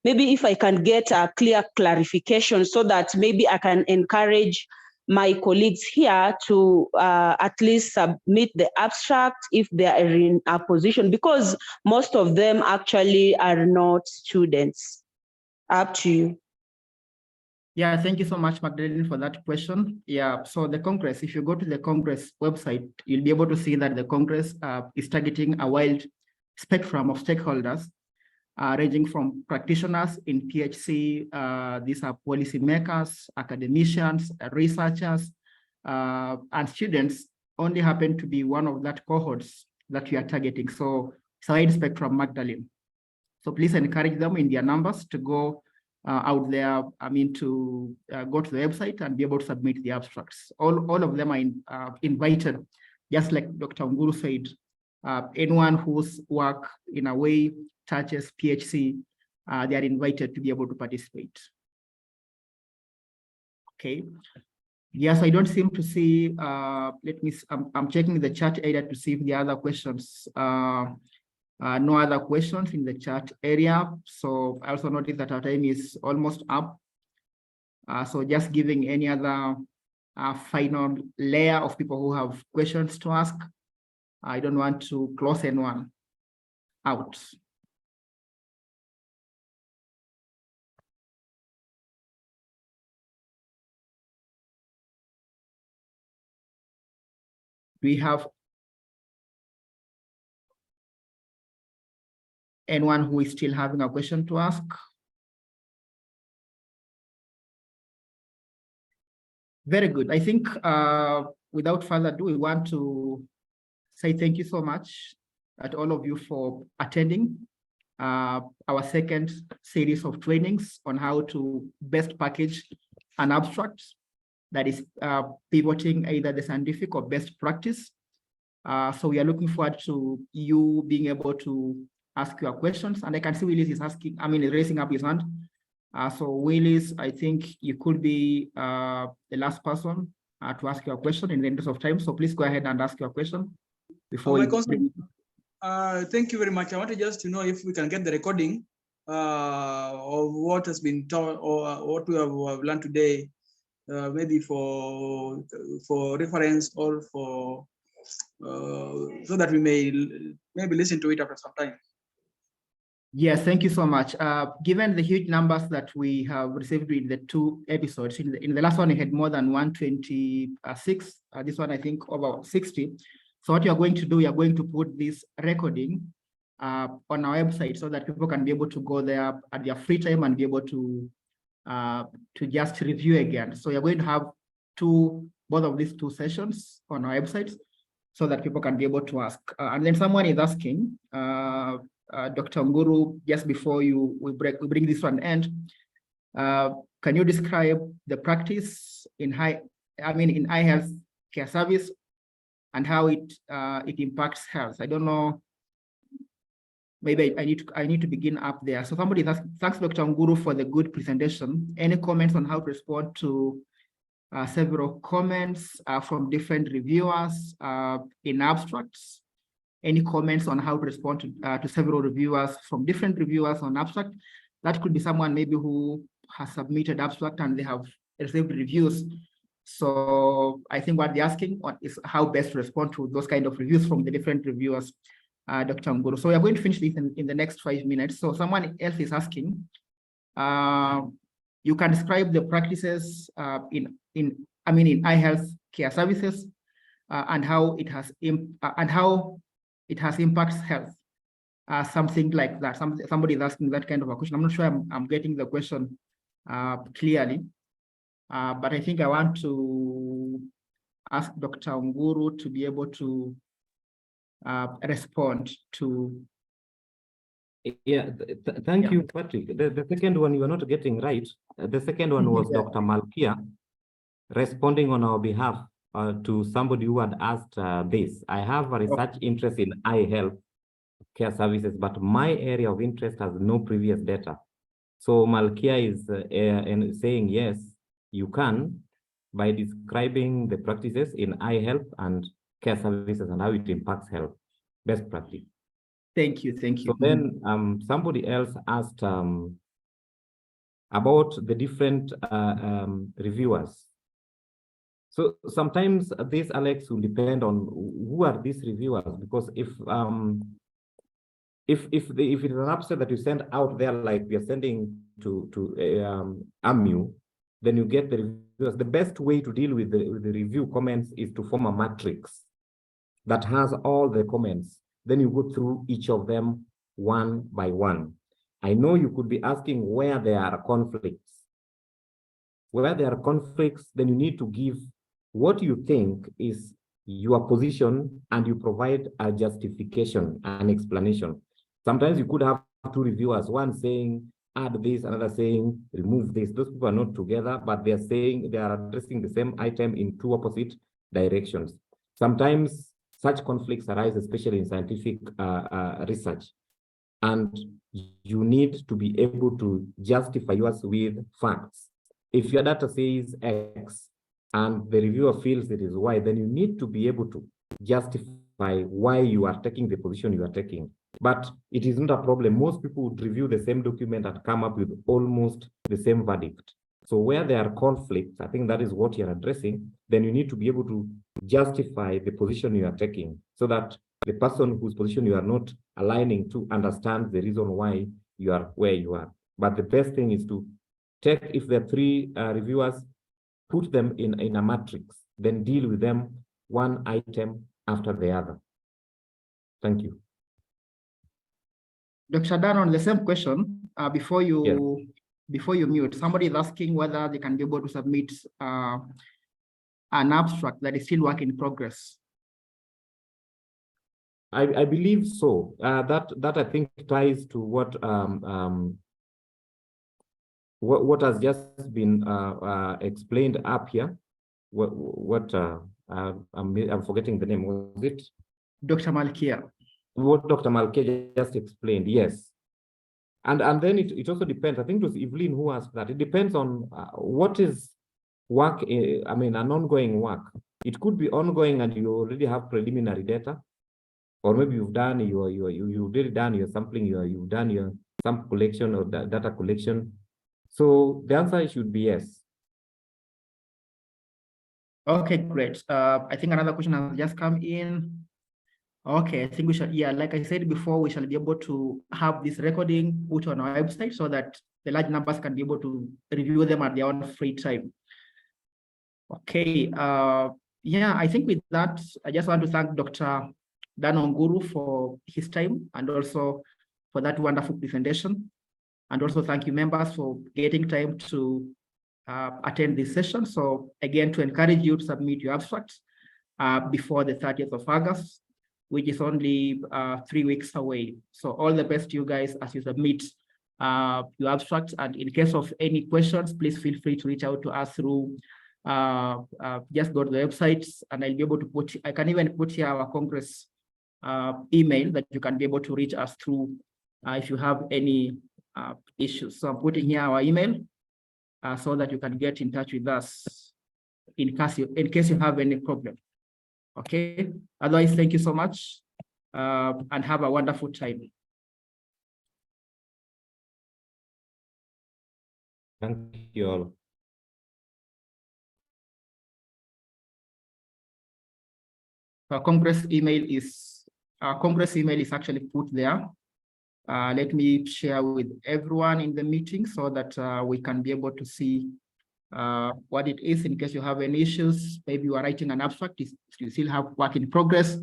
maybe if I can get a clear clarification so that maybe I can encourage my colleagues here to at least submit the abstract if they are in a position, because most of them actually are not students. Up to you. Yeah, thank you so much, Magdalene, for that question. Yeah, so the Congress, if you go to the Congress website, you'll be able to see that the Congress is targeting a wide spectrum of stakeholders, ranging from practitioners in PHC, these are policymakers, academicians, researchers, and students only happen to be one of that cohorts that we are targeting. So it's a wide spectrum, Magdalene. So please encourage them in their numbers to go out there, to go to the website and be able to submit the abstracts. All of them are invited, just like Dr. Nguru said. Anyone whose work in a way touches PHC, they are invited to be able to participate. Okay. Yes, I don't seem to see, I'm checking the chat area to see if there are other questions. No other questions in the chat area. So I also noticed that our time is almost up. So just giving any other final layer of people who have questions to ask. I don't want to close anyone out. Do we have anyone who is still having a question to ask? Very good. I think without further ado, we want to say thank you so much at all of you for attending our second series of trainings on how to best package an abstract that is pivoting either the scientific or best practice. So we are looking forward to you being able to ask your questions. And I can see Willis is raising up his hand. So Willis, I think you could be the last person to ask your question in the interest of time. So please go ahead and ask your question before thank you very much. I wanted just to know if we can get the recording of what has been taught or what we have learned today, maybe for reference or for so that we may maybe listen to it after some time. Yes, thank you so much. Given the huge numbers that we have received in the two episodes, in the last one, we had more than 126. This one, I think, over 60. So what you are going to do, you are going to put this recording on our website so that people can be able to go there at their free time and be able to just review again. So you're going to have both of these two sessions on our website so that people can be able to ask. And then someone is asking, Dr. Nguru, just before we bring this to an end, can you describe the practice in eye health care service and how it impacts health? I don't know. Maybe I need to begin up there. So somebody is asking, thanks, Dr. Nguru, for the good presentation. Any comments on how to respond to several comments from different reviewers in abstracts? Any comments on how to respond to several reviewers from different reviewers on abstract? That could be someone maybe who has submitted abstract and they have received reviews. So I think what they're asking is how best to respond to those kind of reviews from the different reviewers, Dr. Nguru. So we are going to finish this in the next 5 minutes. So someone else is asking, you can describe the practices in eye health care services and how it has impacts health, something like that. Somebody is asking that kind of a question. I'm not sure I'm getting the question clearly, but I think I want to ask Dr. Nguru to be able to respond to. Yeah, thank you, Patrick. The second one you are not getting right. The second one was Dr. Malkia responding on our behalf to somebody who had asked this. I have a research interest in eye health care services, but my area of interest has no previous data. So Malkia is saying, yes, you can, by describing the practices in eye health and care services and how it impacts health, best practice. Thank you. So then somebody else asked about the different reviewers. So sometimes this, Alex, will depend on who are these reviewers, because if it is an abstract that you send out there, like we are sending to AMU, then you get the reviewers. The best way to deal with the review comments is to form a matrix that has all the comments. Then you go through each of them one by one. I know you could be asking where there are conflicts. Where there are conflicts, then you need to give what you think is your position and you provide a justification, an explanation. Sometimes you could have two reviewers, one saying, add this, another saying, remove this. Those people are not together, but they are saying they are addressing the same item in two opposite directions. Sometimes such conflicts arise, especially in scientific research. And you need to be able to justify yours with facts. If your data says X and the reviewer feels it is Y, then you need to be able to justify why you are taking the position you are taking. But it is not a problem. Most people would review the same document and come up with almost the same verdict. So where there are conflicts, I think that is what you're addressing, then you need to be able to justify the position you are taking so that the person whose position you are not aligning to understands the reason why you are where you are. But the best thing is to take, if there are three reviewers, put them in a matrix, then deal with them one item after the other. Thank you. Dr. Dan, on the same question, before you mute, somebody is asking whether they can be able to submit an abstract that is still work in progress. I believe so. That I think ties to what has just been explained up here. I'm forgetting the name. Was it Dr. Malkia? What Dr. Malkia just explained, yes. And then it also depends. I think it was Evelyn who asked that. It depends on what is work. I mean, an ongoing work. It could be ongoing and you already have preliminary data, or maybe you've done you've already done your sampling, you've done your sample collection or data collection. So the answer should be yes. Okay, great. I think another question has just come in. Okay, I think we shall, like I said before, we shall be able to have this recording put on our website so that the large numbers can be able to review them at their own free time. Okay, I think with that, I just want to thank Dr. Dan Onguru for his time and also for that wonderful presentation. And also thank you members for getting time to attend this session. So again, to encourage you to submit your abstracts before the 30th of August, which is only 3 weeks away. So all the best to you guys as you submit your abstracts. And in case of any questions, please feel free to reach out to us through, just go to the website and I'll be able to I can even put here our Congress email that you can be able to reach us through if you have any issues. So I'm putting here our email so that you can get in touch with us in case you have any problem. Okay, otherwise, thank you so much and have a wonderful time. Thank you all. Our Congress email is actually put there. Let me share with everyone in the meeting so that we can be able to see what it is in case you have any issues. Maybe you are writing an abstract, you still have work in progress.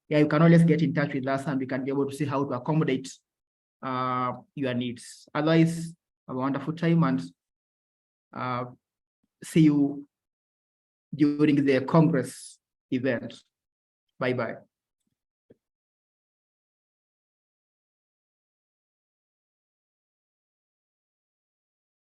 You can always get in touch with us and we can be able to see how to accommodate your needs. Otherwise, have a wonderful time and see you during the Congress event. Bye-bye.